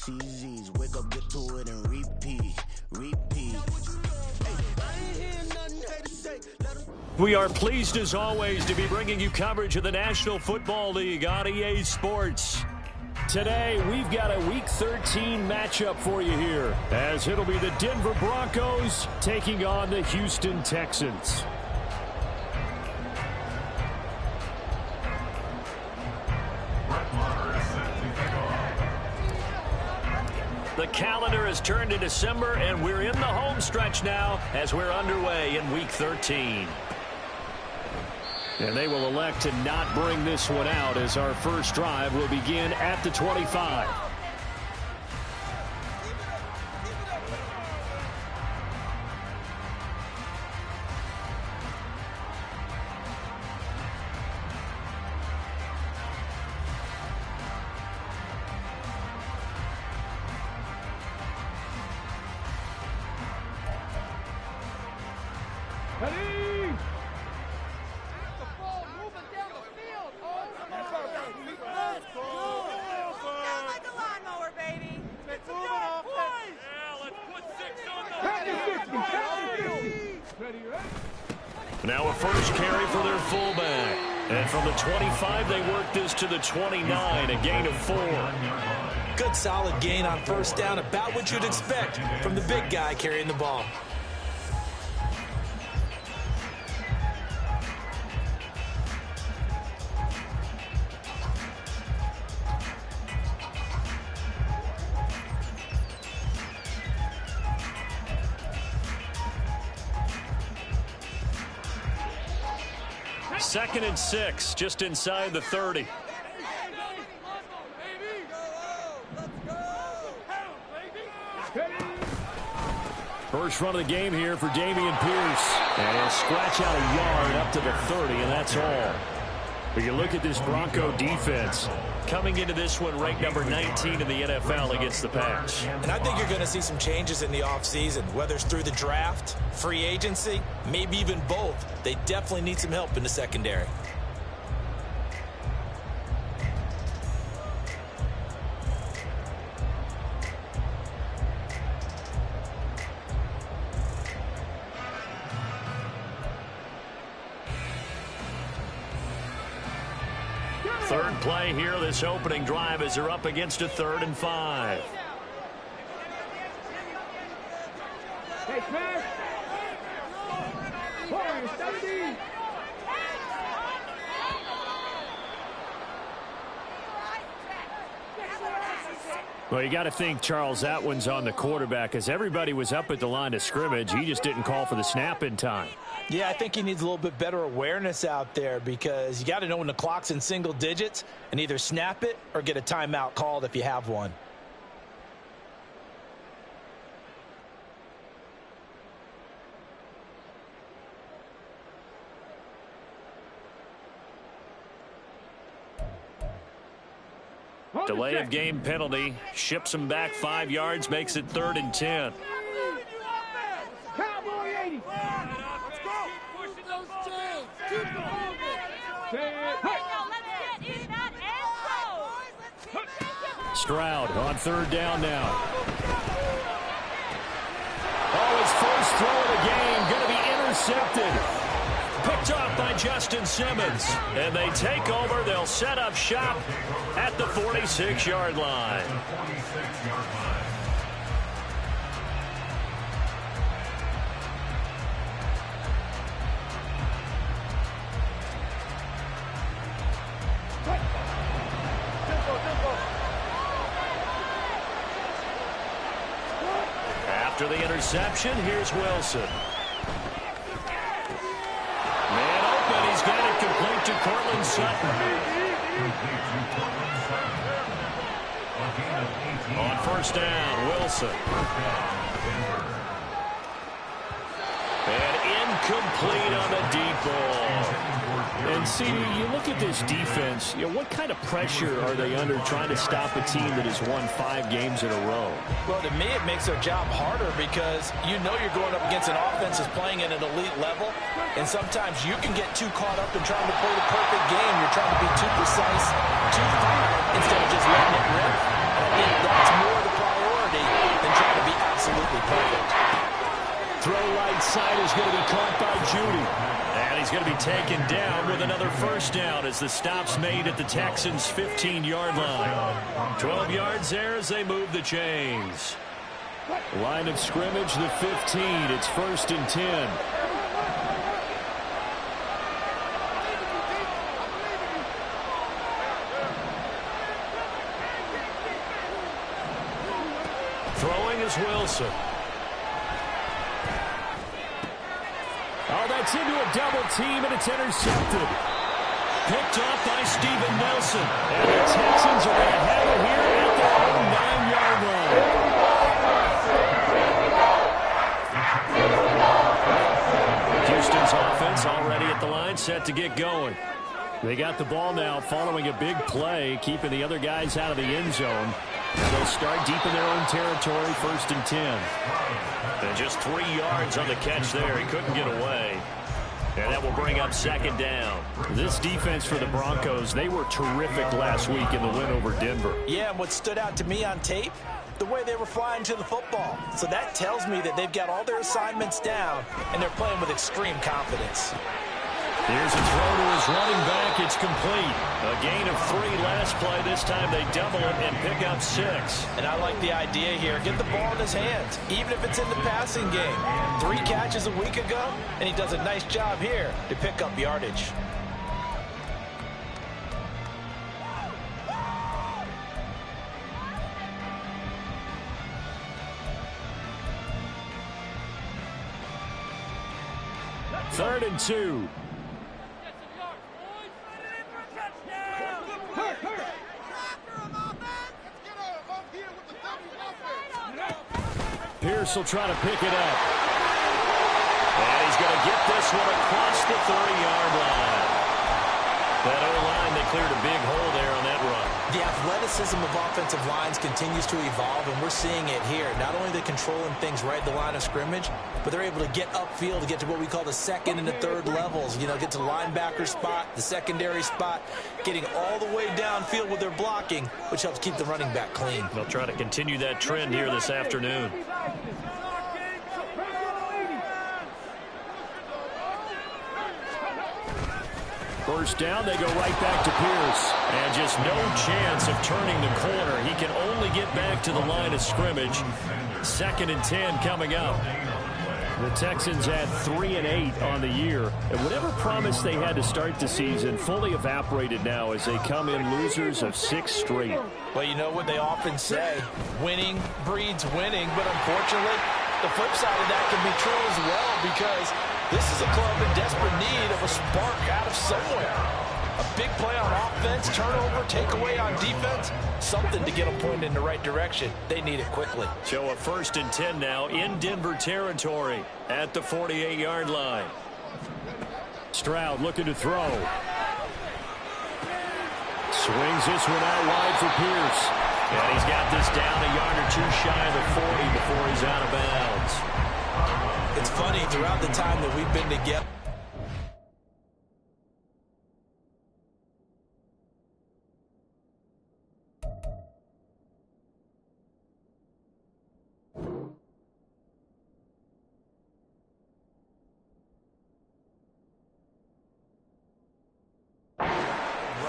CZs. Wake up, get to it, and repeat. We are pleased, as always, to be bringing you coverage of the National Football League on EA Sports. Today, we've got a Week 13 matchup for you here, as it'll be the Denver Broncos taking on the Houston Texans. The calendar has turned to December, and we're in the home stretch now as we're underway in Week 13. And they will elect to not bring this one out, as our first drive will begin at the 25. Now a first carry for their fullback. And from the 25, they work this to the 29, a gain of 4. Good solid gain on first down, about what you'd expect from the big guy carrying the ball. Second and 6, just inside the 30. First run of the game here for Dameon Pierce. And he'll scratch out a yard up to the 30, and that's all. But you look at this Bronco defense, coming into this one ranked number 19 in the NFL against the pass. And I think you're going to see some changes in the offseason, whether it's through the draft, free agency, maybe even both. They definitely need some help in the secondary. Third play here, this opening drive, as they're up against a 3rd and 5. Well, you got to think, Charles, that one's on the quarterback, as everybody was up at the line of scrimmage. He just didn't call for the snap in time. Yeah, I think he needs a little bit better awareness out there, because you got to know when the clock's in single digits and either snap it or get a timeout called if you have one. Delay of game penalty, ships him back 5 yards, makes it 3rd and 10. Stroud on 3rd down now. Oh, his first throw of the game going to be intercepted. Picked off by Justin Simmons. And they take over. They'll set up shop at the 46-yard line. After the interception, here's Wilson. Man open, he's got it complete to Cortland Sutton. On first down, Wilson. And incomplete on the deep ball. And see, you look at this defense, what kind of pressure are they under trying to stop a team that has won 5 games in a row? Well, to me, it makes their job harder, because you know you're going up against an offense that's playing at an elite level, and sometimes you can get too caught up in trying to play the perfect game. You're trying to be too precise, too fine, instead of just letting it rip. And I think that's more the right side is going to be caught by Judy. And he's going to be taken down with another first down as the stop's made at the Texans' 15-yard line. 12 yards there as they move the chains. Line of scrimmage, the 15. It's 1st and 10. Throwing is Wilson. Oh, that's into a double team, and it's intercepted. Picked off by Steven Nelson. And the Texans are going to have it here at their own 9-yard line. Houston's offense already at the line, set to get going. They got the ball now following a big play, keeping the other guys out of the end zone. They'll start deep in their own territory, 1st and 10. And just 3 yards on the catch there. He couldn't get away. And that will bring up 2nd down. This defense for the Broncos, they were terrific last week in the win over Denver. Yeah, and what stood out to me on tape, the way they were flying to the football. So that tells me that they've got all their assignments down, and they're playing with extreme confidence. Here's a throw to his running back. It's complete. A gain of 3 last play. This time they double it and pick up 6. And I like the idea here. Get the ball in his hands, even if it's in the passing game. 3 catches a week ago, and he does a nice job here to pick up yardage. Third and 2. Pierce will try to pick it up. And he's going to get this one across the 30-yard line. That O-line, they cleared a big hole there on that run. The athleticism of offensive lines continues to evolve, and we're seeing it here. Not only are they controlling things right at the line of scrimmage, but they're able to get upfield to get to what we call the 2nd and the 3rd levels. You know, get to the linebacker spot, the secondary spot, getting all the way downfield with their blocking, which helps keep the running back clean. They'll try to continue that trend here this afternoon. First down, they go right back to Pierce. And just no chance of turning the corner. He can only get back to the line of scrimmage. 2nd and 10 coming up. The Texans had 3 and 8 on the year. And whatever promise they had to start the season fully evaporated now as they come in losers of 6 straight. Well, you know what they often say, winning breeds winning. But unfortunately, the flip side of that can be true as well, because this is a club in desperate need of a spark out of somewhere. A big play on offense, turnover, takeaway on defense, something to get them pointed in the right direction. They need it quickly. So a 1st and 10 now in Denver territory at the 48-yard line. Stroud looking to throw. Swings this one out wide for Pierce. And he's got this down a yard or 2 shy of the 40 before he's out of bounds. It's funny, throughout the time that we've been together,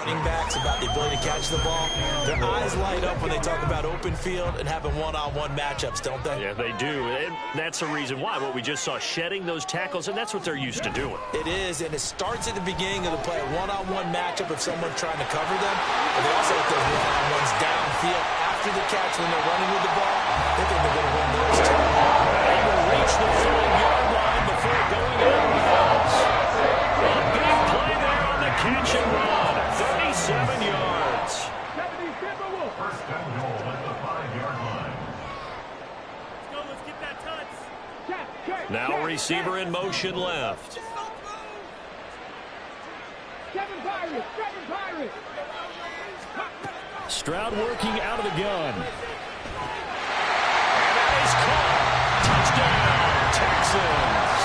running backs about the ability to catch the ball. Their eyes light up when they talk about open field and having one-on-one matchups, don't they? Yeah, they do. And that's the reason why. What we just saw, shedding those tackles, and that's what they're used to doing. It is, and it starts at the beginning of the play, a one-on-one matchup if someone's trying to cover them. But they also hit those one-on-ones downfield after the catch when they're running with the ball. They think they're going to win those too. They will reach the 5-yard line before going out of bounds. A big play there on the catch and run. 37 yards. First down goal at the 5-yard line. Let's get that touch. Now receiver in motion left. Stroud working out of the gun. And that is caught. Touchdown, Texans.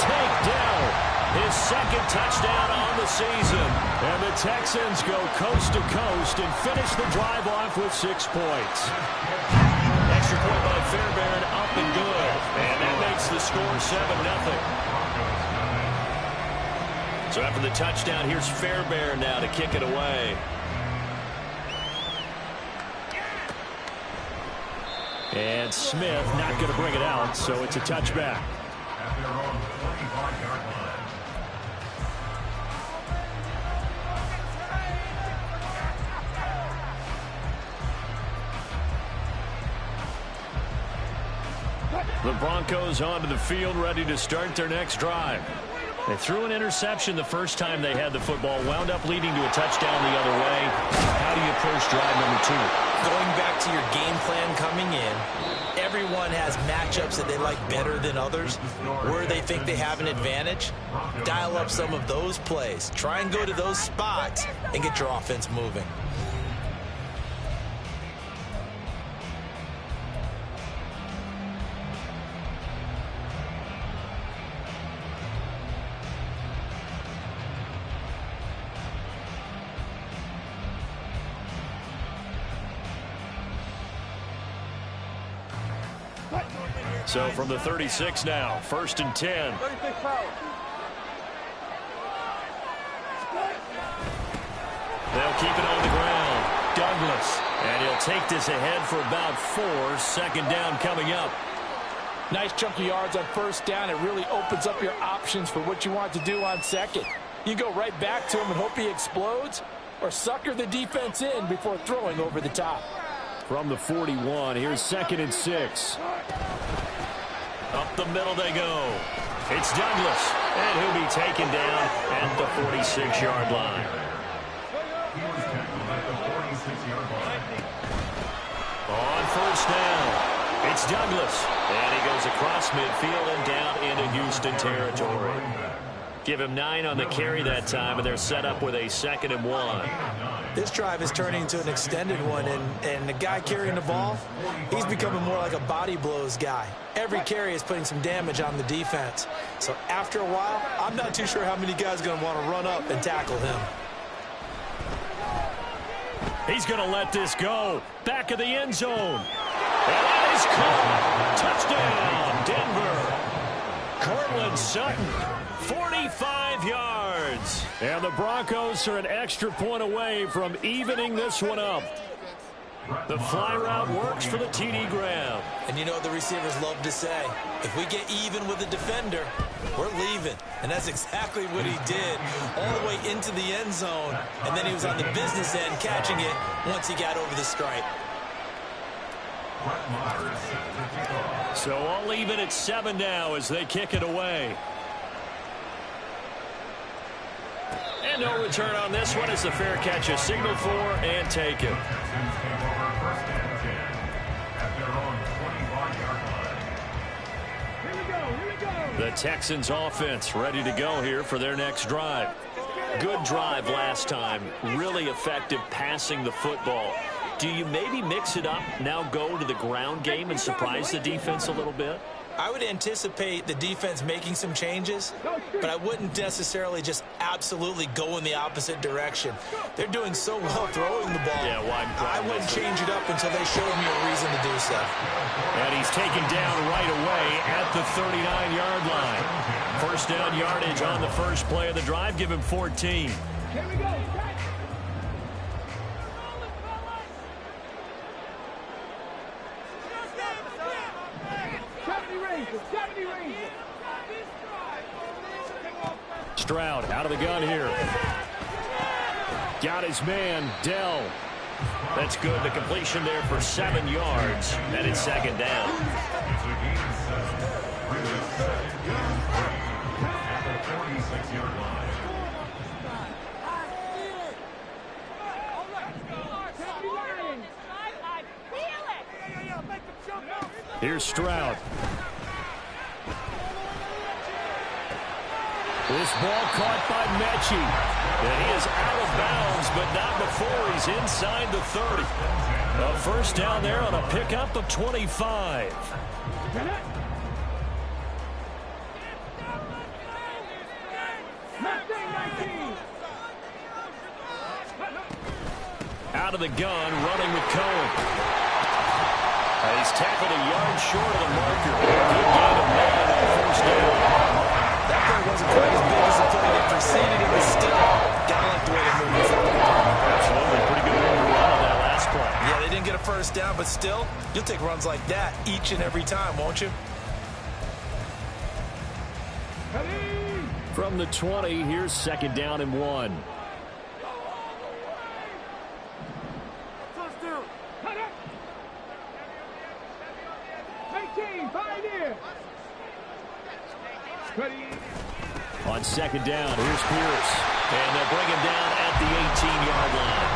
Takedown. His 2nd touchdown on the season. And the Texans go coast to coast and finish the drive off with 6 points. Extra point by Fairbairn, up and good. And that makes the score 7-0. So after the touchdown, here's Fairbairn now to kick it away. And Smith not going to bring it out, so it's a touchback. At their own 25-yard line. The Broncos onto the field, ready to start their next drive. They threw an interception the first time they had the football, wound up leading to a touchdown the other way. How do you approach drive number 2? Going back to your game plan coming in, everyone has matchups that they like better than others, where they think they have an advantage. Dial up some of those plays. Try and go to those spots and get your offense moving. So from the 36 now, 1st and 10. They'll keep it on the ground. Douglas. And he'll take this ahead for about 4. 2nd down coming up. Nice chunk of yards on 1st down. It really opens up your options for what you want to do on 2nd. You go right back to him and hope he explodes, or sucker the defense in before throwing over the top. From the 41, here's 2nd and 6. Up the middle they go. It's Douglas, and he'll be taken down at the 46-yard line. He was tackled at the 46-yard line. On 1st down, it's Douglas, and he goes across midfield and down into Houston territory. Give him 9 on the carry that time, and they're set up with a 2nd and 1. This drive is turning into an extended one, and the guy carrying the ball, he's becoming more like a body blows guy. Every carry is putting some damage on the defense. So after a while, I'm not too sure how many guys are going to want to run up and tackle him. He's going to let this go. Back of the end zone. And that is caught. Touchdown, Denver. Cortland Sutton, 45 yards. And the Broncos are an extra point away from evening this one up. The fly route works for the TD Graham. And you know what the receivers love to say? If we get even with the defender, we're leaving. And that's exactly what he did, all the way into the end zone. And then he was on the business end catching it once he got over the stripe. So all even at 7 now as they kick it away. And no return on this one as the fair catch is signaled for and taken. The Texans offense ready to go here for their next drive. Good drive last time. Really effective passing the football. Do you maybe mix it up, now go to the ground game and surprise the defense a little bit? I would anticipate the defense making some changes, but I wouldn't necessarily just absolutely go in the opposite direction. They're doing so well throwing the ball. Yeah, I wouldn't change it up until they showed me a reason to do so. And he's taken down right away at the 39-yard line. 1st down yardage on the first play of the drive. Give him 14. Here we go. Stroud out of the gun here. Got his man, Dell. That's good. The completion there for 7 yards. And it's 2nd down. Here's Stroud. This ball caught by Mechie. And he is out of bounds, but not before he's inside the 30. A 1st down there on a pickup of 25. Out of the gun, running with Cohen. He's tackled a yard short of the marker. Good gain of 9 on first down. That play wasn't quite as big as the play that preceded it, but still, gotta like the way they moved the football. Absolutely. Pretty good room to run on that last play. Yeah, they didn't get a first down, but still, you'll take runs like that each and every time, won't you? From the 20, here's 2nd down and 1. On 2nd down, here's Pierce. And they'll bring him down at the 18-yard line.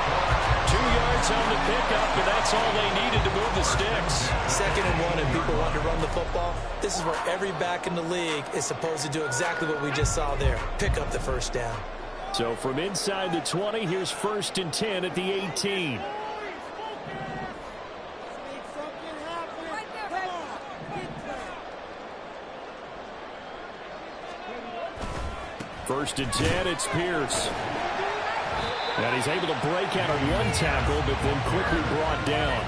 2 yards on the pickup, and that's all they needed to move the sticks. 2nd and 1, and people want to run the football. This is where every back in the league is supposed to do exactly what we just saw there. Pick up the first down. So from inside the 20, here's 1st and 10 at the 18. First and 10, it's Pierce. And he's able to break out of 1 tackle, but then quickly brought down.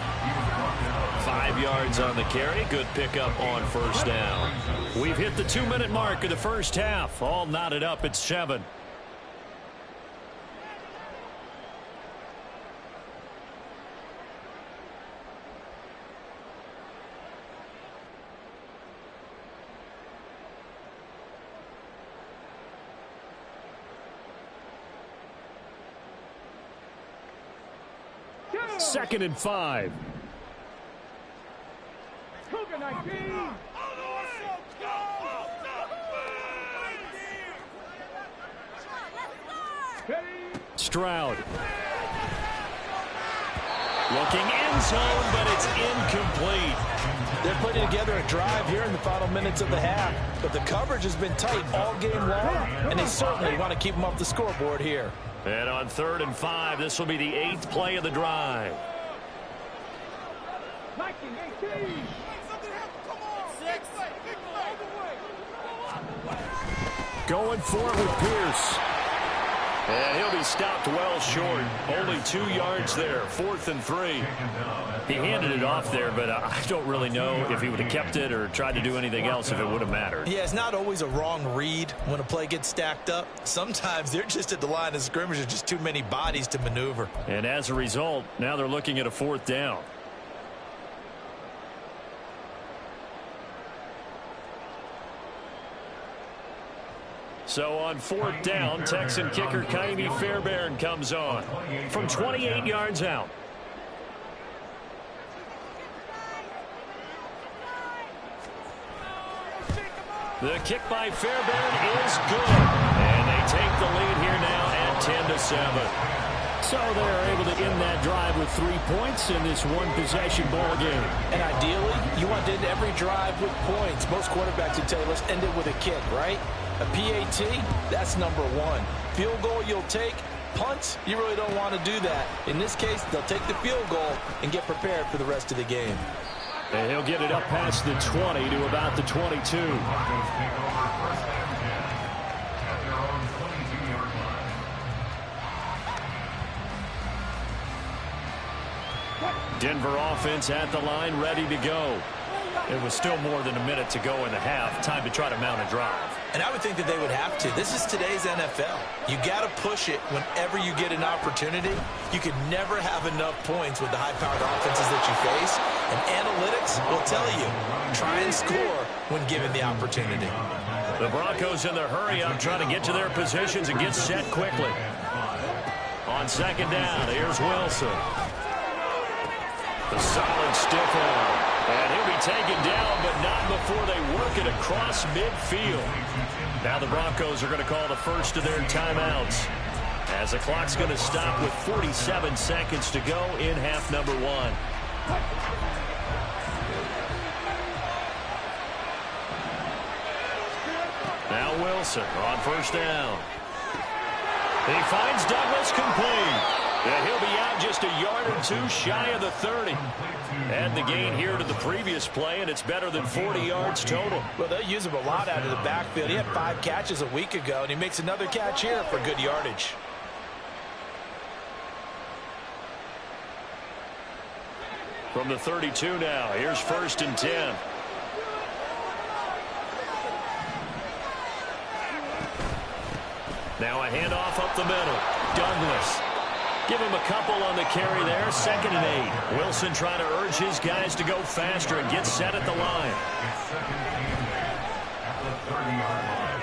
5 yards on the carry. Good pickup on first down. We've hit the 2-minute mark of the first half. All knotted up at 7. Second and 5. Stroud. Looking end zone, but it's incomplete. They're putting together a drive here in the final minutes of the half. But the coverage has been tight all game long, and they certainly want to keep them off the scoreboard here. And on 3rd and 5, this will be the 8th play of the drive. Going for it with Pierce. And he'll be stopped well short. Only 2 yards there. 4th and 3. He handed it off there, but I don't really know if he would have kept it or tried to do anything else if it would have mattered. Yeah, it's not always a wrong read when a play gets stacked up. Sometimes they're just at the line of scrimmage. There's just too many bodies to maneuver. And as a result, now they're looking at a 4th down. So on 4th down, Texan kicker Kaimi Fairbairn comes on from 28 yards out. The kick by Fairbairn is good. And they take the lead here now at 10-7. So they're able to end that drive with 3 points in this one-possession ball game. And ideally, you want to end every drive with points. Most quarterbacks would tell you, let's end it with a kick, right? A PAT, that's number 1. Field goal you'll take. Punts, you really don't want to do that. In this case, they'll take the field goal and get prepared for the rest of the game. And he'll get it up past the 20 to about the 22. Denver offense at the line, ready to go. It was still more than a minute to go in the half. Time to try to mount a drive. And I would think that they would have to. This is today's NFL. You got to push it whenever you get an opportunity. You can never have enough points with the high-powered offenses that you face. And analytics will tell you, try and score when given the opportunity. The Broncos in their hurry-up trying to get to their positions and get set quickly. On 2nd down, here's Wilson. The solid stiff arm. And he'll be taken down, but not before they work it across midfield. Now the Broncos are going to call the first of their timeouts, as the clock's going to stop with 47 seconds to go in half number 1. Now Wilson on 1st down. He finds Douglas complete. And he'll be out just a yard or 2 shy of the 30. And the gain here to the previous play, and it's better than 40 yards total. Well, they'll use him a lot out of the backfield. He had 5 catches a week ago, and he makes another catch here for good yardage. From the 32 now, here's 1st and 10. Now a handoff up the middle. Douglas. Give him a couple on the carry there. 2nd and 8. Wilson trying to urge his guys to go faster and get set at the line. It's 2nd and 8 at the 30-yard line.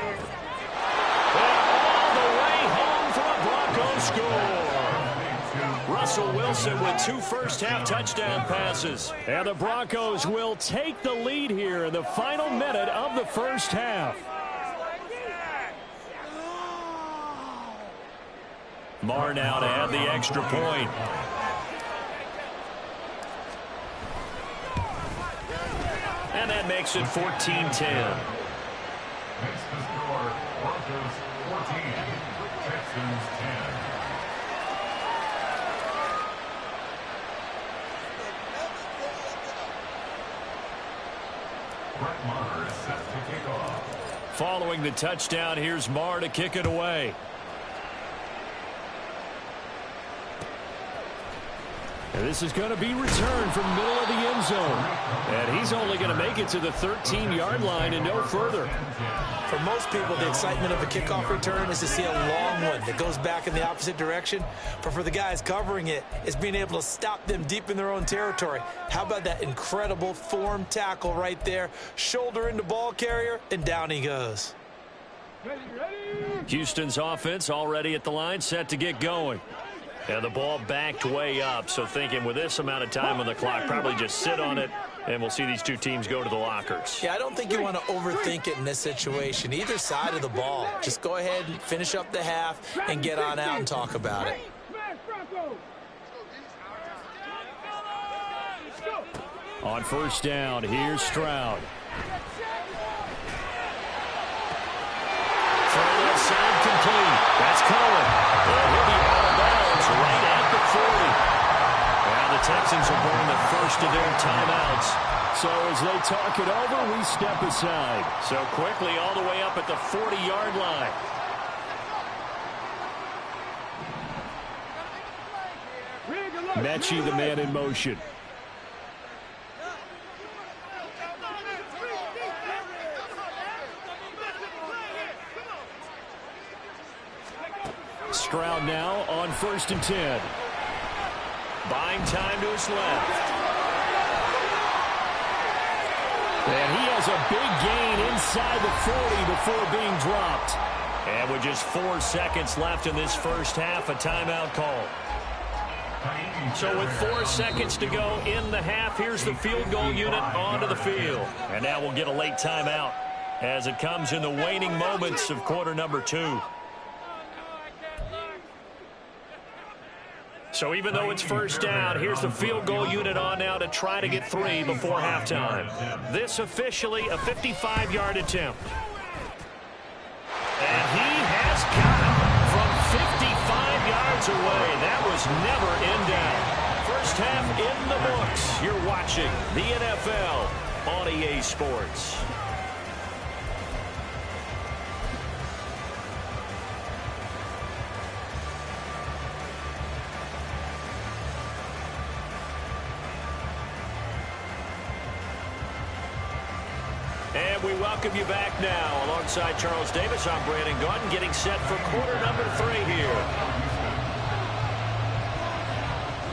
All the way home for a Broncos score. Russell Wilson with 2 first-half touchdown passes. And the Broncos will take the lead here in the final minute of the first half. Marr now to add the extra point. And that makes it 14-10. Makes the score Broncos 14, Texans 10. Brett Maher is set to kick off. Following the touchdown, here's Marr to kick it away. And this is going to be returned from the middle of the end zone. And he's only going to make it to the 13-yard line and no further. For most people, the excitement of a kickoff return is to see a long one that goes back in the opposite direction. But for the guys covering it, it's being able to stop them deep in their own territory. How about that incredible form tackle right there? Shoulder into ball carrier, and down he goes. Houston's offense already at the line, set to get going. And the ball backed way up, so thinking with this amount of time on the clock, probably just sit on it, and we'll see these two teams go to the lockers. Yeah, I don't think you want to overthink it in this situation. Either side of the ball. Just go ahead and finish up the half and get on out and talk about it. On 1st down, here's Stroud. Throw left side complete. That's Cohen. Well, he'll be out of bounds right at the 40. And the Texans will burn the first of their timeouts. So as they talk it over, we step aside. So quickly all the way up at the 40-yard line. Mechie, the man in motion. Stroud now on 1st and 10. Buying time to his left. And he has a big gain inside the 40 before being dropped. And with just 4 seconds left in this first half, a timeout call. So with 4 seconds to go in the half, here's the field goal unit onto the field. And now we'll get a late timeout as it comes in the waning moments of quarter number 2. So even though it's 1st down, here's the field goal unit on now to try to get 3 before halftime. This officially a 55-yard attempt. And he has got it from 55 yards away. That was never in doubt. First half in the books. You're watching the NFL on EA Sports. And we welcome you back now. Alongside Charles Davis, I'm Brandon Gaudin, getting set for quarter number 3 here.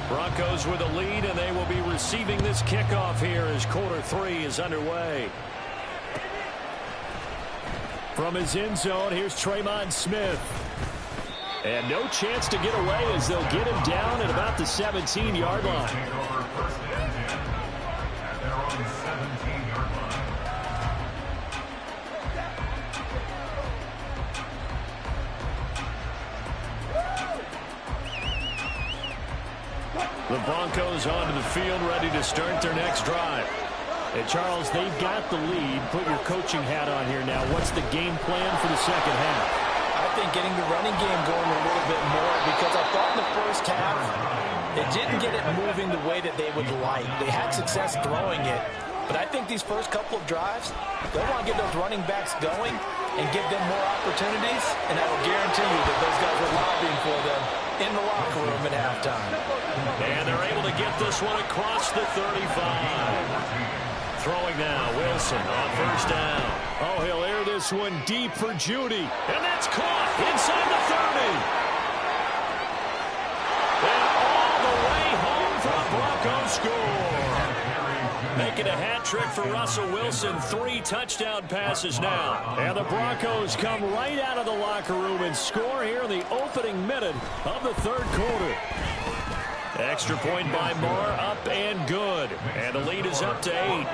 Broncos with a lead, and they will be receiving this kickoff here as quarter 3 is underway. From his end zone, here's Tremon Smith. And no chance to get away as they'll get him down at about the 17-yard line. The Broncos onto the field, ready to start their next drive. Hey, Charles, they've got the lead. Put your coaching hat on here now. What's the game plan for the second half? I think getting the running game going a little bit more, because I thought in the first half they didn't get it moving the way that they would like. They had success throwing it, but I think these first couple of drives, they'll want to get those running backs going and give them more opportunities, and I will guarantee you that those guys are lobbying for them in the locker room at halftime. And they're able to get this one across the 35. Throwing now, Wilson on first down. Oh, he'll air this one deep for Judy. And that's caught inside the 30. And all the way home for a Bronco score. Making a hat trick for Russell Wilson. 3 touchdown passes now. And the Broncos come right out of the locker room and score here in the opening minute of the third quarter. Extra point by Marr, up and good. And the lead is up to 8.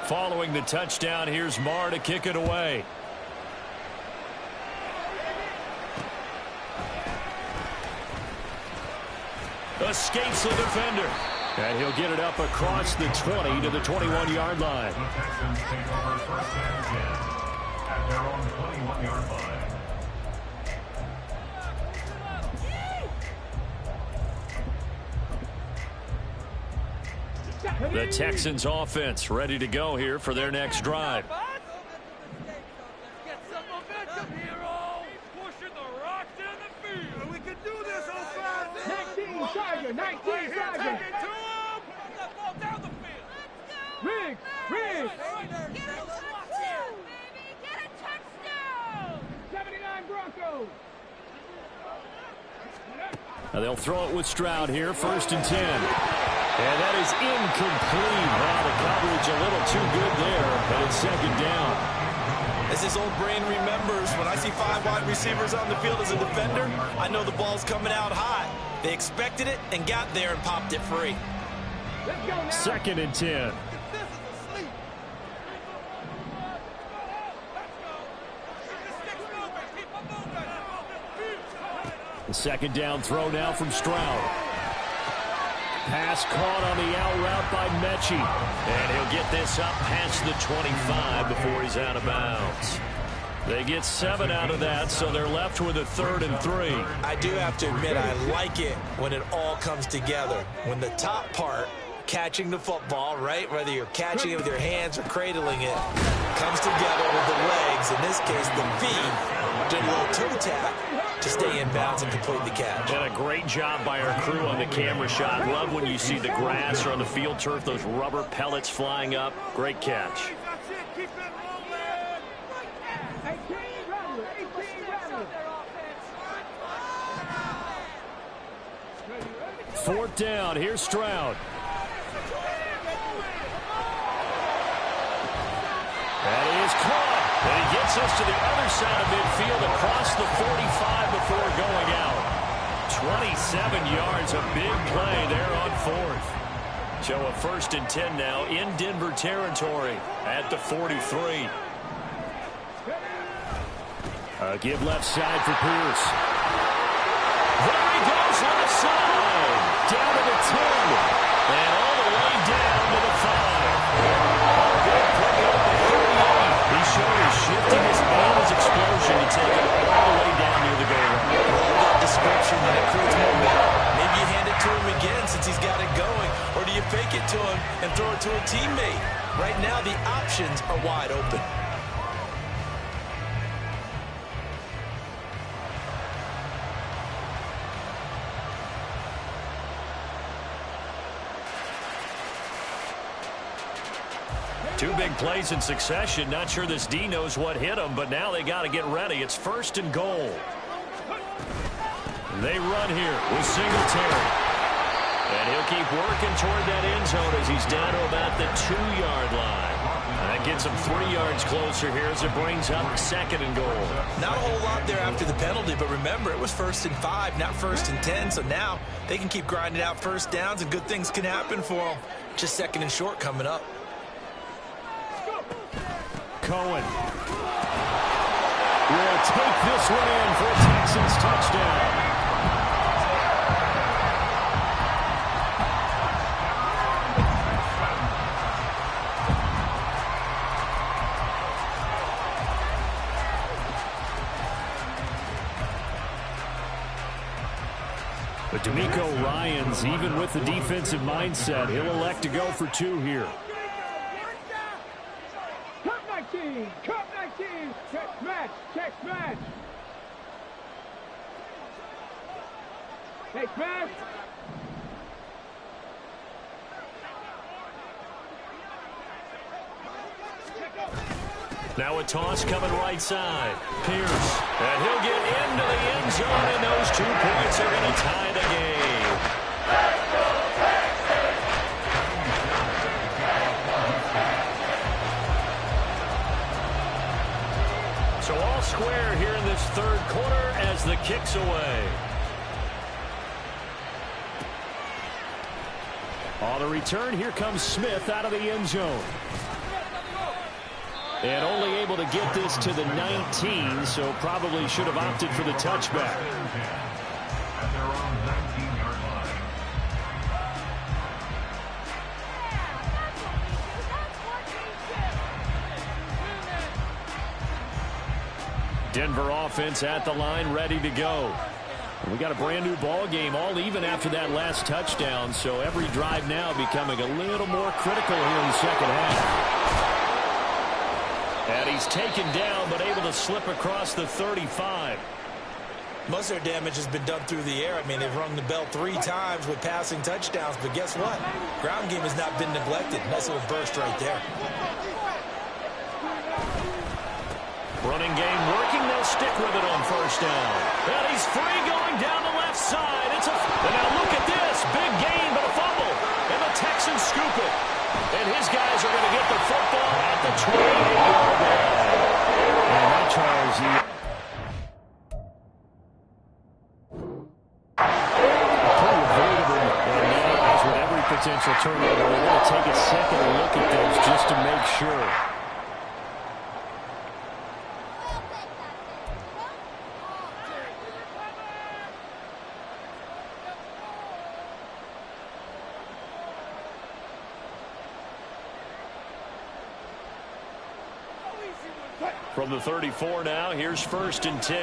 Following the touchdown, here's Marr to kick it away. Escapes the defender. And he'll get it up across the 20 to the 21-yard line. The Texans take over first and 10 at their own 21-yard line. The Texans offense ready to go here for their next drive. Get some momentum, hero. Pushing the rock down the field. We can do this, offense. 19 Charger, 19 Charger. Down the field. Riggs, Riggs. Get a touchdown, baby. Get a touchdown. 79 Broncos. Now they'll throw it with Stroud here, first and 10. And that is incomplete. Now the coverage a little too good there, and it's second down. As this old brain remembers, when I see 5 wide receivers on the field as a defender, I know the ball's coming out hot. They expected it and got there and popped it free. Let's go now. Second and 10. The second down throw now from Stroud. Pass caught on the out route by Mechie. And he'll get this up past the 25 before he's out of bounds. They get 7 out of that, so they're left with a 3rd and 3. I do have to admit, I like it when it all comes together. When the top part, catching the football, right, whether you're catching it with your hands or cradling it, comes together with the legs, in this case the feet, doing a little toe tap to stay in bounds and complete the catch. And a great job by our crew on the camera shot. Love when you see the grass or on the field turf, those rubber pellets flying up. Great catch. That's it. Keep it rolling. 18 Rattler, 18 Rattler. 4th down. Here's Stroud. That is caught. And he gets us to the other side of midfield across the 45 before going out. 27 yards, a big play there on 4th. So a 1st and 10 now in Denver territory at the 43. Give left side for Pierce. There he goes left side. Down to the 10. And all the way down to the 5. He showed his shiftiness and his explosion to take it all the way down near the goal line. Love that description when it creates momentum. Maybe you hand it to him again since he's got it going, or do you fake it to him and throw it to a teammate? Right now, the options are wide open. Two big plays in succession. Not sure this D knows what hit him, but now they got to get ready. It's 1st and goal. They run here with Singletary. And he'll keep working toward that end zone as he's down to about the 2-yard line. That gets him 3 yards closer here as it brings up 2nd and goal. Not a whole lot there after the penalty, but remember, it was 1st and 5, not 1st and 10, so now they can keep grinding out first downs and good things can happen for them. Just 2nd and short coming up. Cohen will take this one in for a Texans touchdown. But D'Amico Ryans, even with the defensive mindset, he'll elect to go for 2 here. Cut 19! Cut 19! Check smash! Check smash! Hey, smash! Now a toss coming right side. Pierce. And he'll get into the end zone, and those 2 points are going to tie the game. So all square here in this 3rd quarter as the kick's away. On the return, here comes Smith out of the end zone. And only able to get this to the 19, so probably should have opted for the touchback. At their own 19-yard line. Denver offense at the line, ready to go. We got a brand new ball game, all even after that last touchdown, so every drive now becoming a little more critical here in the second half. And he's taken down, but able to slip across the 35. Most of their damage has been done through the air. I mean, they've rung the bell 3 times with passing touchdowns, but guess what? Ground game has not been neglected. Nice little burst right there. Running game working. They'll stick with it on 1st down. And he's free going down the left side. And now look at this. Big gain, but a fumble. And the Texans scoop it. And his guys are going to get the football at the 28-yard line. And that Charles, pretty avoidable. And now, as with every potential turnover, we're going to take a second look at those just to make sure. From the 34 now, here's 1st and 10.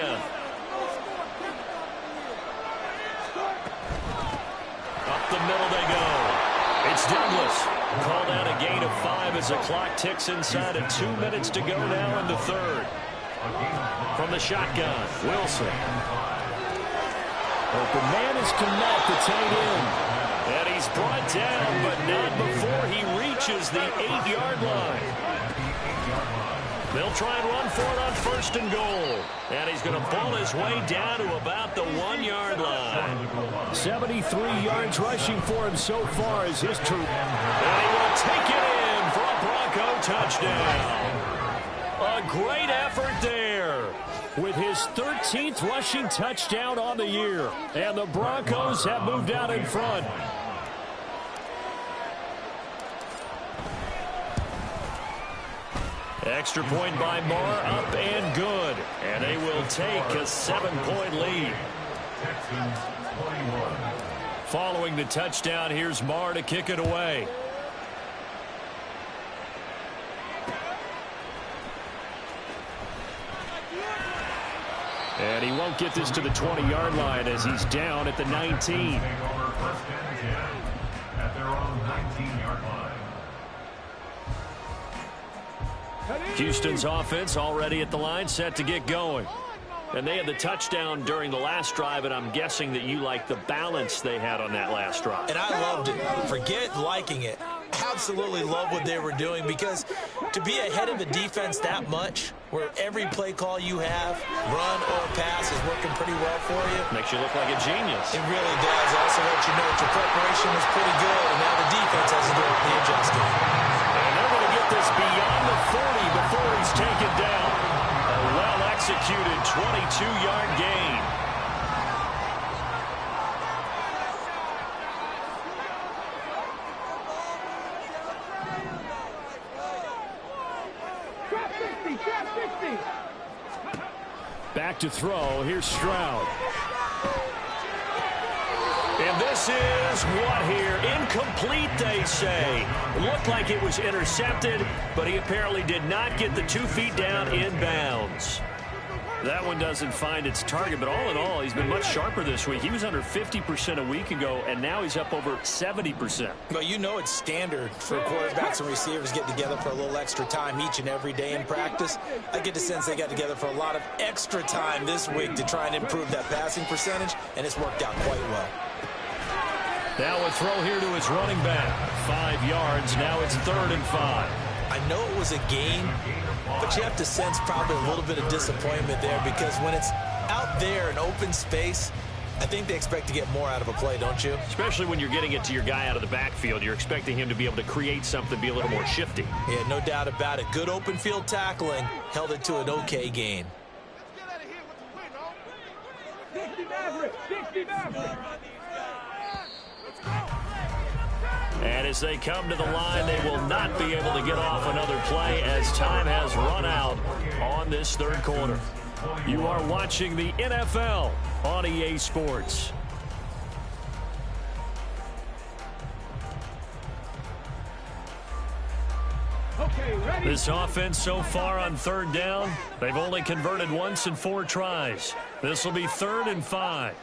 Up the middle they go. It's Douglas. Called out a gain of 5 as the clock ticks inside of 2 minutes to go now in the 3rd. From the shotgun, Wilson. Open man is Kmet, the tight end. And he's brought down, but not before he reaches the 8-yard line. They'll try and run for it on 1st and goal. And he's going to ball his way down to about the 1-yard line. 73 yards rushing for him so far as his turn. And he will take it in for a Bronco touchdown. A great effort there with his 13th rushing touchdown on the year. And the Broncos have moved out in front. Extra point by Marr, up and good. And they will take a 7-point lead. Texans 21. Following the touchdown, here's Marr to kick it away. And he won't get this to the 20-yard line as he's down at the 19. Take over 1st and 10 at their own 19-yard line. Houston's offense already at the line, set to get going. And they had the touchdown during the last drive, and I'm guessing that you like the balance they had on that last drive. And I loved it. Forget liking it. Absolutely love what they were doing, because to be ahead of a defense that much, where every play call you have, run or pass, is working pretty well for you. Makes you look like a genius. It really does. Also let you know that your preparation was pretty good, and now the defense has to do the adjusting. And they're going to get this beyond the 40 before he's taken down. A well-executed 22-yard gain. Back to throw. Here's Stroud. And this is what here? Incomplete, they say. It looked like it was intercepted, but he apparently did not get the 2 feet down in bounds. That one doesn't find its target, but all in all, he's been much sharper this week. He was under 50% a week ago, and now he's up over 70%. Well, you know it's standard for quarterbacks and receivers get together for a little extra time each and every day in practice. I get the sense they got together for a lot of extra time this week to try and improve that passing percentage, and it's worked out quite well. Now a throw here to his running back. 5 yards. Now it's 3rd and 5. I know it was a gain, but you have to sense probably a little bit of disappointment there because when it's out there in open space, I think they expect to get more out of a play, don't you? Especially when you're getting it to your guy out of the backfield. You're expecting him to be able to create something, be a little more shifty. Yeah, no doubt about it. Good open field tackling held it to an okay gain. And as they come to the line, they will not be able to get off another play as time has run out on this 3rd quarter. You are watching the NFL on EA Sports. This offense so far on 3rd down, they've only converted once in 4 tries. This will be 3rd and 5.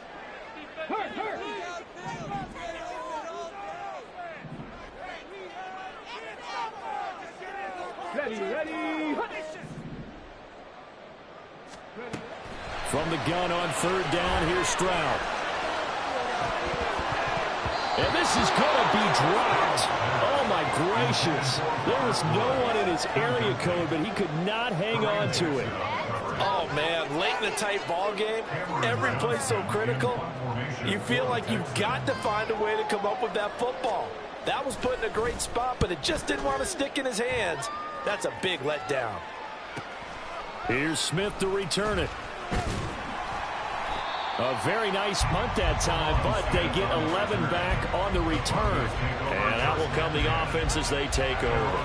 Ready. From the gun on 3rd down, here's Stroud. And this is going to be dropped. Oh, my gracious. There was no one in his area code, but he could not hang on to it. Oh, man, late in a tight ball game, every play so critical, you feel like you've got to find a way to come up with that football. That was put in a great spot, but it just didn't want to stick in his hands. That's a big letdown. Here's Smith to return it. A very nice punt that time, but they get 11 back on the return. And that will come the offense as they take over.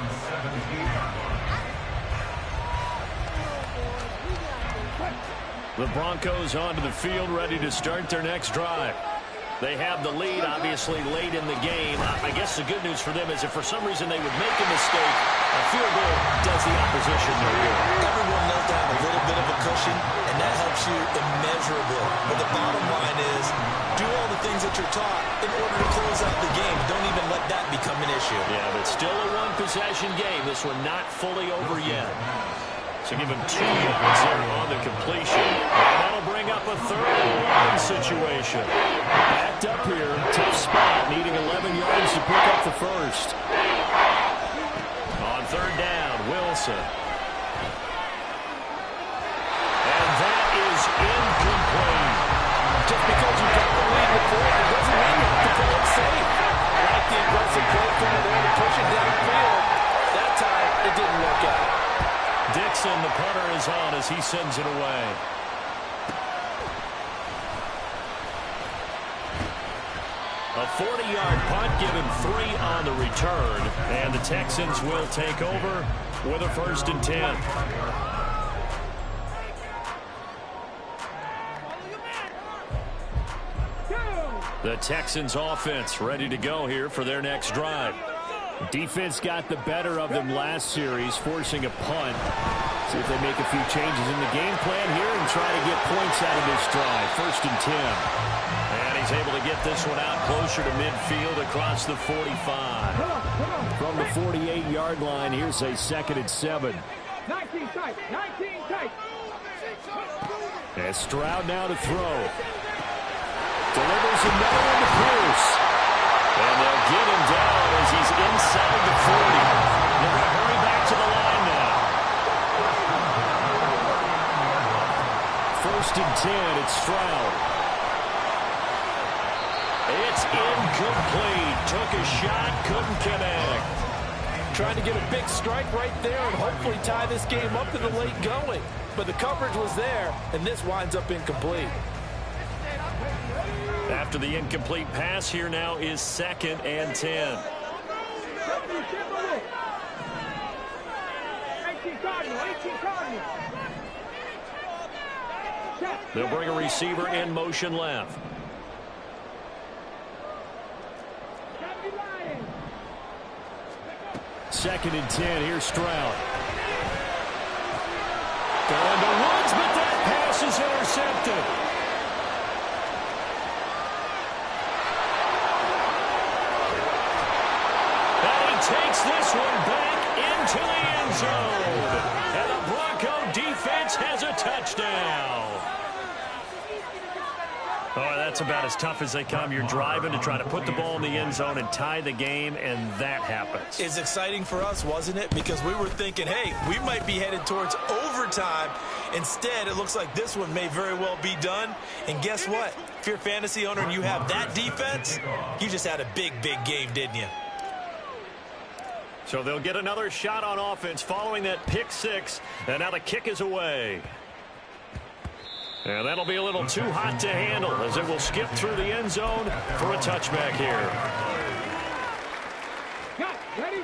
The Broncos onto the field, ready to start their next drive. They have the lead, obviously, late in the game. I guess the good news for them is if for some reason they would make a mistake, a field goal does the opposition no good. Everyone knows to have a little bit of a cushion, and that helps you immeasurably. But the bottom line is, do all the things that you're taught in order to close out the game. Don't even let that become an issue. Yeah, but still a one-possession game. This one not fully over yet. So give him 2 yards there on the completion. And that'll bring up a 3rd and 1 situation. Backed up here, tough spot, needing 11 yards to pick up the first. On 3rd down, Wilson. And that is incomplete. Just because you got the lead before, it doesn't mean you have to play it safe. Like the aggressive play from there to push it downfield. That time, it didn't work out. Dixon, the punter, is on as he sends it away. A 40-yard punt, given 3 on the return. And the Texans will take over with a 1st and 10. The Texans offense ready to go here for their next drive. Defense got the better of them last series, forcing a punt. See if they make a few changes in the game plan here and try to get points out of this drive. 1st and 10. And he's able to get this one out closer to midfield across the 45. From the 48-yard line, here's a 2nd and 7. 19 tight. And Stroud now to throw. Delivers another one to Pierce. And they'll get him down as he's inside the 40. They're going to hurry back to the line now. 1st and 10, it's Stroud. It's incomplete. Took a shot, couldn't connect. Trying to get a big strike right there and hopefully tie this game up in the late going. But the coverage was there, and this winds up incomplete. After the incomplete pass, here now is 2nd and 10. They'll bring a receiver in motion left. Second and 10, here's Stroud. Going to Woods, but that pass that's about as tough as they come. You're driving to try to put the ball in the end zone and tie the game, and that happens. It's exciting for us, wasn't it? Because we were thinking, hey, we might be headed towards overtime. Instead, it looks like this one may very well be done. And guess what? If you're a fantasy owner and you have that defense, you just had a big, big game, didn't you? So they'll get another shot on offense following that pick six, and now the kick is away. And that'll be a little too hot to handle as it will skip through the end zone for a touchback here. Cut, ready?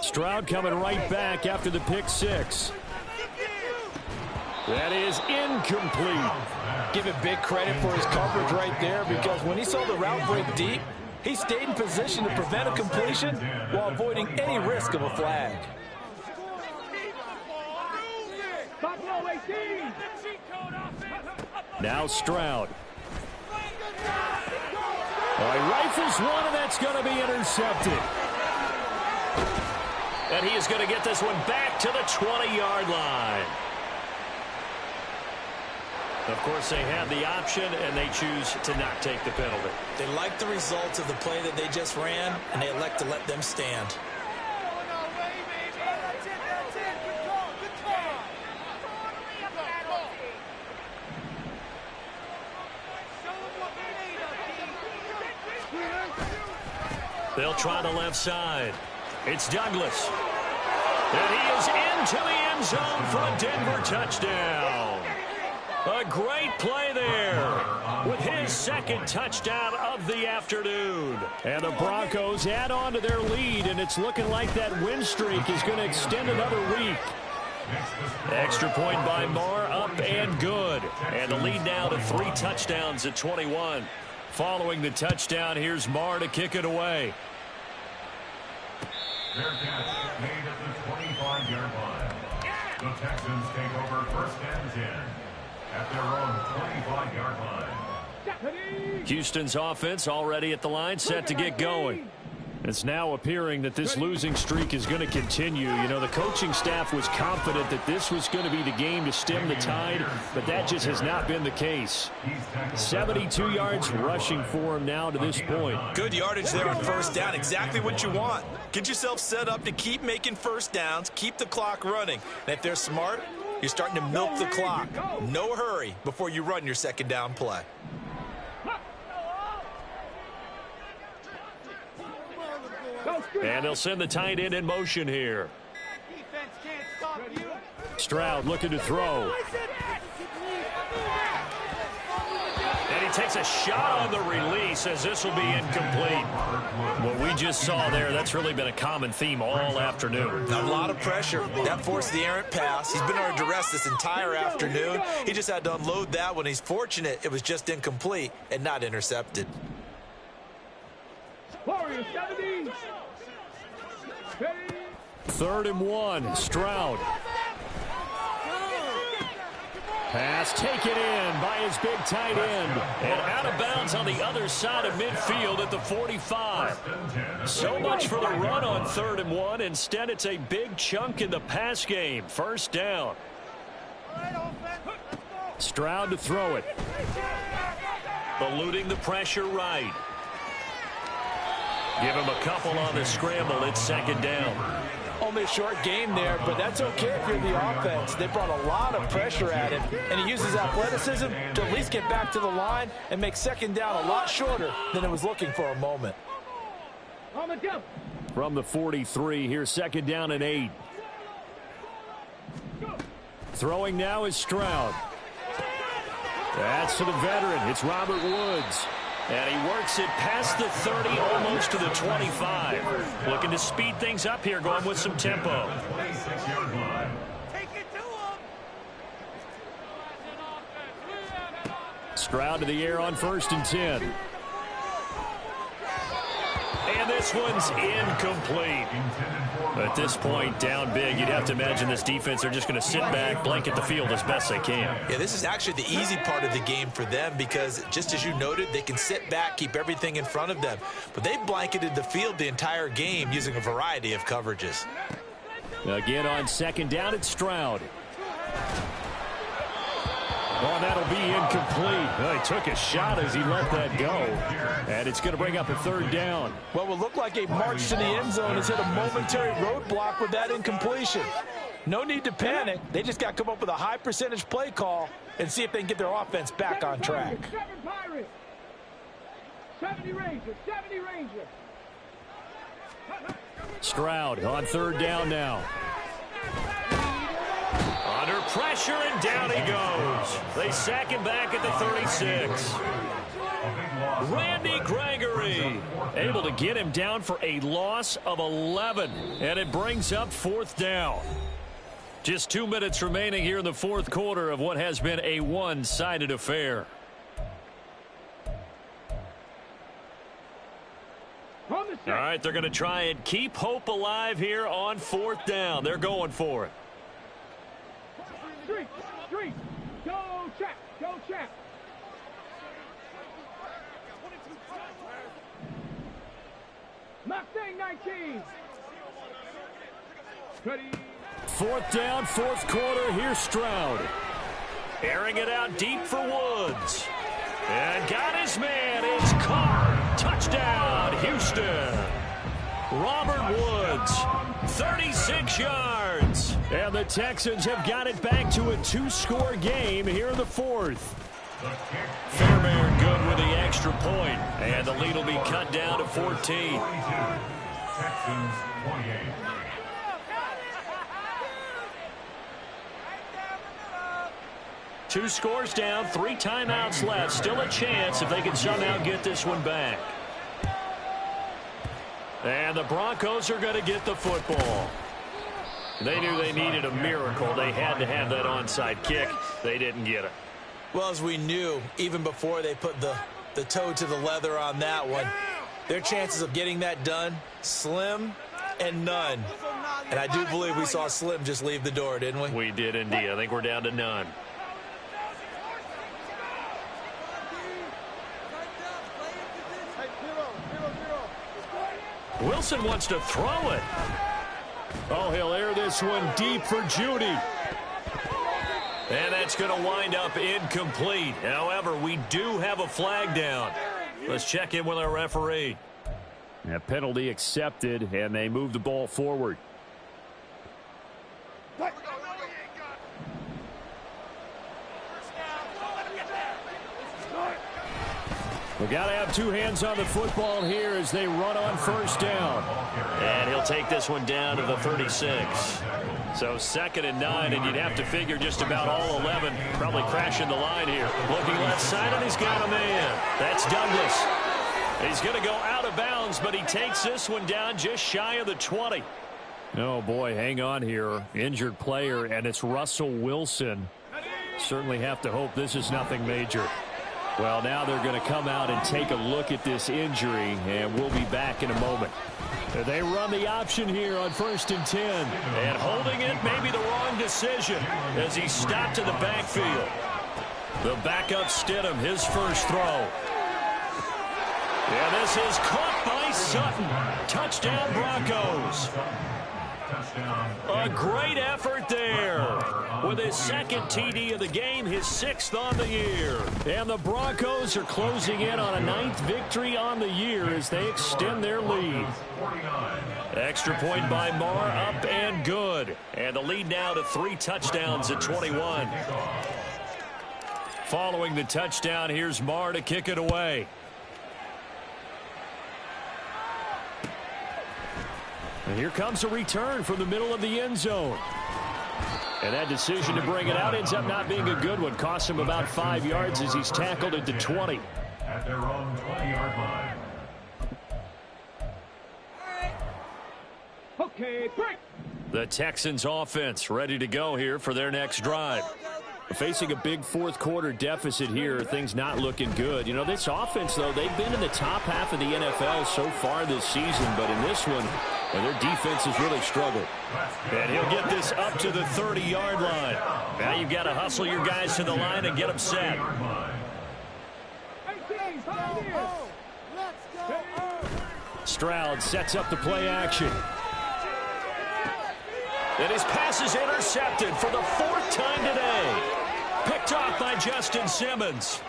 Stroud coming right back after the pick six. That is incomplete. Give him big credit for his coverage right there, because when he saw the route break deep, he stayed in position to prevent a completion while avoiding any risk of a flag. Now Stroud. Oh, he rifles one, and that's going to be intercepted. And he is going to get this one back to the 20-yard line. Of course, they had the option, and they choose to not take the penalty. They like the results of the play that they just ran, and they elect to let them stand. They'll try the left side. It's Douglas. And he is into the end zone for a Denver touchdown. A great play there with his second touchdown of the afternoon. And the Broncos add on to their lead, and it's looking like that win streak is going to extend another week. Extra point by Marr, up and good. And the lead now to 3 touchdowns at 21. Following the touchdown, here's Marr to kick it away. Fair catch made at the 25-yard line. The Texans take over first and 10 at their own 25-yard line. Houston's offense already at the line, set to get going. It's now appearing that this losing streak is going to continue. You know, the coaching staff was confident that this was going to be the game to stem the tide, but that just has not been the case. 72 yards rushing for him now to this point. Good yardage there on first down. Exactly what you want. Get yourself set up to keep making first downs, keep the clock running. And if they're smart, you're starting to milk the clock. No hurry before you run your second down play. And they'll send the tight end in motion here. Stroud looking to throw. And he takes a shot on the release as this will be incomplete. What we just saw there, that's really been a common theme all afternoon. A lot of pressure. That forced the errant pass. He's been under duress this entire afternoon. He just had to unload that one. He's fortunate it was just incomplete and not intercepted. Warriors 70. 3rd and 1. Stroud. Pass taken in by his big tight end. And out of bounds on the other side of midfield at the 45. So much for the run on 3rd and 1. Instead, it's a big chunk in the pass game. First down. Stroud to throw it. Eluding the pressure right. Give him a couple on the scramble. It's 2nd down. Only a short game there, but that's okay if you're the offense. They brought a lot of pressure at him, and he uses athleticism to at least get back to the line and make 2nd down a lot shorter than it was looking for a moment. From the 43, here's 2nd down and 8. Throwing now is Stroud. That's to the veteran. It's Robert Woods. And he works it past the 30, almost to the 25. Looking to speed things up here, going with some tempo. Stroud to the air on 1st and 10. And this one's incomplete. At this point, down big, you'd have to imagine this defense, they're just going to sit back, blanket the field as best they can. Yeah, this is actually the easy part of the game for them because, just as you noted, they can sit back, keep everything in front of them. But they've blanketed the field the entire game using a variety of coverages. Again on second down, it's Stroud. Oh, that'll be incomplete. Well, he took a shot as he let that go. And it's going to bring up a third down. What will look like a march to the end zone has hit a momentary roadblock with that incompletion. No need to panic. They just got to come up with a high percentage play call and see if they can get their offense back on track. 70 Rangers, 70 Rangers. Stroud on third down now. Under pressure, and down he goes. They sack him back at the 36. Randy Gregory able to get him down for a loss of 11. And it brings up fourth down. Just 2 minutes remaining here in the fourth quarter of what has been a one-sided affair. All right, they're going to try and keep hope alive here on fourth down. They're going for it. Street, go check, go check. Mustang 19. Fourth down, fourth quarter. Here's Stroud. Airing it out deep for Woods. And got his man. It's caught. Touchdown, Houston. Robert Woods, 36 yards. And the Texans have got it back to a two-score game here in the fourth. Fairbairn good with the extra point. And the lead will be cut down to 14. Texans 28. Two scores down, 3 timeouts left. Still a chance if they can somehow get this one back. And the Broncos are going to get the football. They knew they needed a miracle. They had to have that onside kick. They didn't get it. Well, as we knew, even before they put the toe to the leather on that one, their chances of getting that done, slim and none. And I do believe we saw Slim just leave the door, didn't we? We did indeed. I think we're down to none. Wilson wants to throw it. Oh, he'll air this one deep for Judy. And that's going to wind up incomplete. However, we do have a flag down. Let's check in with our referee. A penalty accepted, and they move the ball forward. We've got to have two hands on the football here as they run on first down. And he'll take this one down to the 36. So 2nd and 9, and you'd have to figure just about all 11 probably crashing the line here. Looking left side, and he's got a man. That's Douglas. He's going to go out of bounds, but he takes this one down just shy of the 20. Oh, boy, hang on here. Injured player, and it's Russell Wilson. Certainly have to hope this is nothing major. Well, now they're going to come out and take a look at this injury, and we'll be back in a moment. They run the option here on 1st and 10. And holding it may be the wrong decision as he stopped in the backfield. The backup Stidham, his first throw. And this is caught by Sutton. Touchdown Broncos. A great effort there. With his 2nd TD of the game, his 6th on the year. And the Broncos are closing in on a 9th victory on the year as they extend their lead. Extra point by Marr, up and good. And the lead now to 3 touchdowns at 21. Following the touchdown, here's Marr to kick it away. And here comes a return from the middle of the end zone. And that decision to bring it out ends up not being a good one. Costs him about 5 yards as he's tackled at the 20. At their own 20-yard line. Okay, break. The Texans offense ready to go here for their next drive. Facing a big fourth quarter deficit here, things not looking good. You know, this offense, though, they've been in the top half of the NFL so far this season, but in this one, their defense has really struggled. And he'll get this up to the 30-yard line. Now you've got to hustle your guys to the line and get them set. 18, Stroud sets up the play action. And his pass is intercepted for the fourth time today. Picked off by Justin Simmons.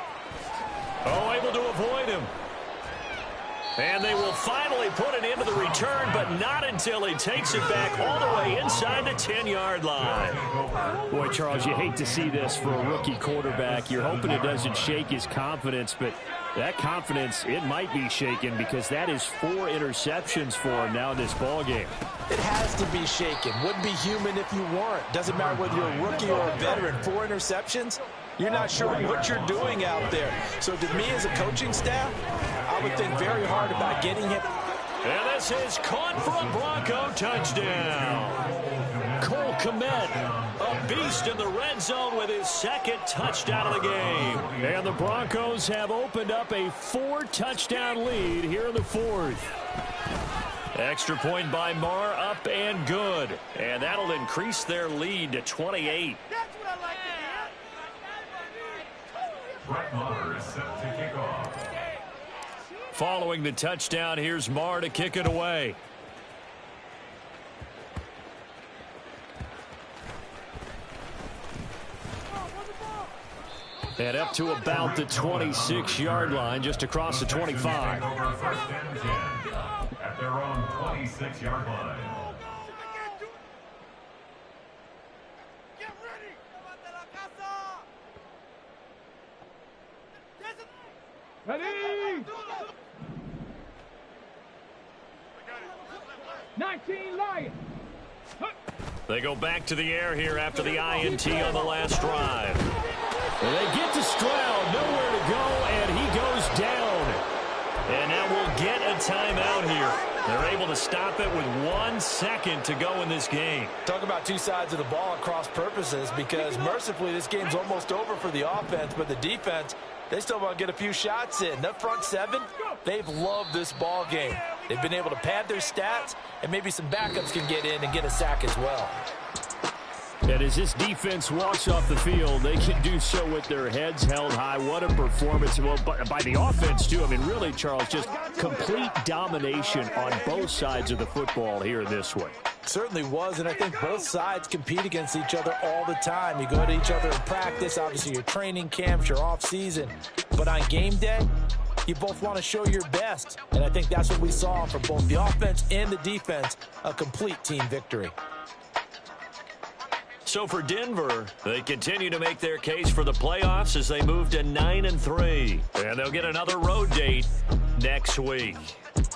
Oh, able to avoid him. And they will finally put it into the return, but not until he takes it back all the way inside the 10-yard line. Boy, Charles, you hate to see this for a rookie quarterback. You're hoping it doesn't shake his confidence, but that confidence, it might be shaken because that is 4 interceptions for him now in this ballgame. It has to be shaken. Wouldn't be human if you weren't. Doesn't matter whether you're a rookie or a veteran. 4 interceptions, you're not sure what you're doing out there. So to me as a coaching staff, I would think very hard about getting him. And this is caught for a Bronco touchdown. Cole Kmet, a beast in the red zone with his second touchdown of the game. And the Broncos have opened up a 4-touchdown lead here in the fourth. Extra point by Marr, up and good. And that'll increase their lead to 28. Brett Maher is set to kick off. Following the touchdown, here's Marr to kick it away. And up to about the 26-yard line, just across the 25. Over first and 10 at their own 26-yard line. Ready? 19 Lions. They go back to the air here after the INT on the last drive. And they get to Stroud, nowhere to go, and he goes down. And now we'll get a timeout here. They're able to stop it with 1 second to go in this game. Talk about two sides of the ball at cross purposes, because mercifully this game's almost over for the offense, but the defense, they still want to get a few shots in. That front seven, they've loved this ball game. They've been able to pad their stats, and maybe some backups can get in and get a sack as well. And as this defense walks off the field, they can do so with their heads held high. What a performance. Well, by the offense, too. I mean, really, Charles, just complete domination on both sides of the football here in this one. Certainly was, and I think both sides compete against each other all the time. You go to each other in practice, obviously your training camps, your off-season. But on game day, you both want to show your best. And I think that's what we saw from both the offense and the defense, a complete team victory. So for Denver, they continue to make their case for the playoffs as they move to 9-3. And they'll get another road date next week.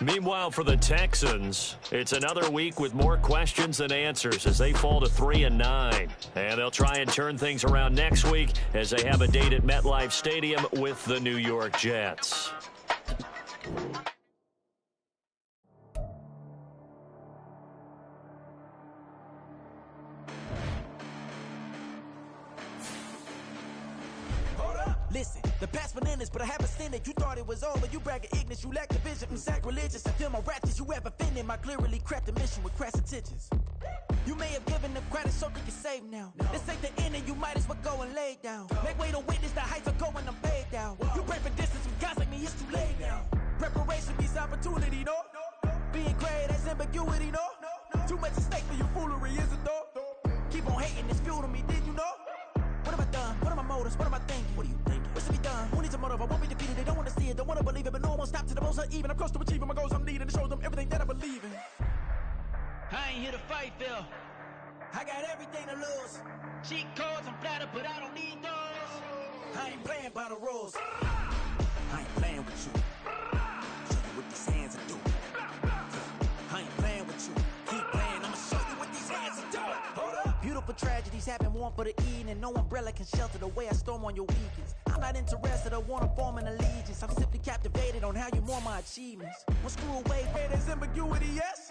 Meanwhile, for the Texans, it's another week with more questions than answers as they fall to 3-9. And they'll try and turn things around next week as they have a date at MetLife Stadium with the New York Jets. Listen, the past bananas, but I haven't seen it. You thought it was over. You bragging ignorance. You lack the vision from sacrilegious. I feel my ratchets. You ever offended my clearly crafted mission with crass intentions. You may have given them credit so they can save now. This ain't the end and you might as well go and lay down. Make way to witness the heights are going, I'm paid down. You pray for distance with guys like me, it's too late now. Preparation beats opportunity, no? Being great, that's ambiguity, no? Too much at stake for your foolery, is it though? Keep on hating, it's fuel to me, did you know? What have I done? What are my motives? What am I thinking? What are you thinking? What's to be done? Who needs a motive? I won't be defeated. They don't want to see it, don't want to believe it, but no one won't stop to the most uneven. I'm close to achieving my goals. I'm needing to show them everything that I believe in. I ain't here to fight, Phil. I got everything to lose. Cheat codes, I'm flattered, but I don't need those. I ain't playing by the rules. I ain't playing with you. Show you what these hands are doing. I ain't playing with you. Keep playing, I'ma show you what these hands are doing. Hold up. Beautiful tragedies happen, one for the evening, and no umbrella can shelter the way I storm on your weekends. I'm not interested, I wanna form an allegiance. I'm simply captivated on how you mourn my achievements. One screw away, where there's ambiguity, yes?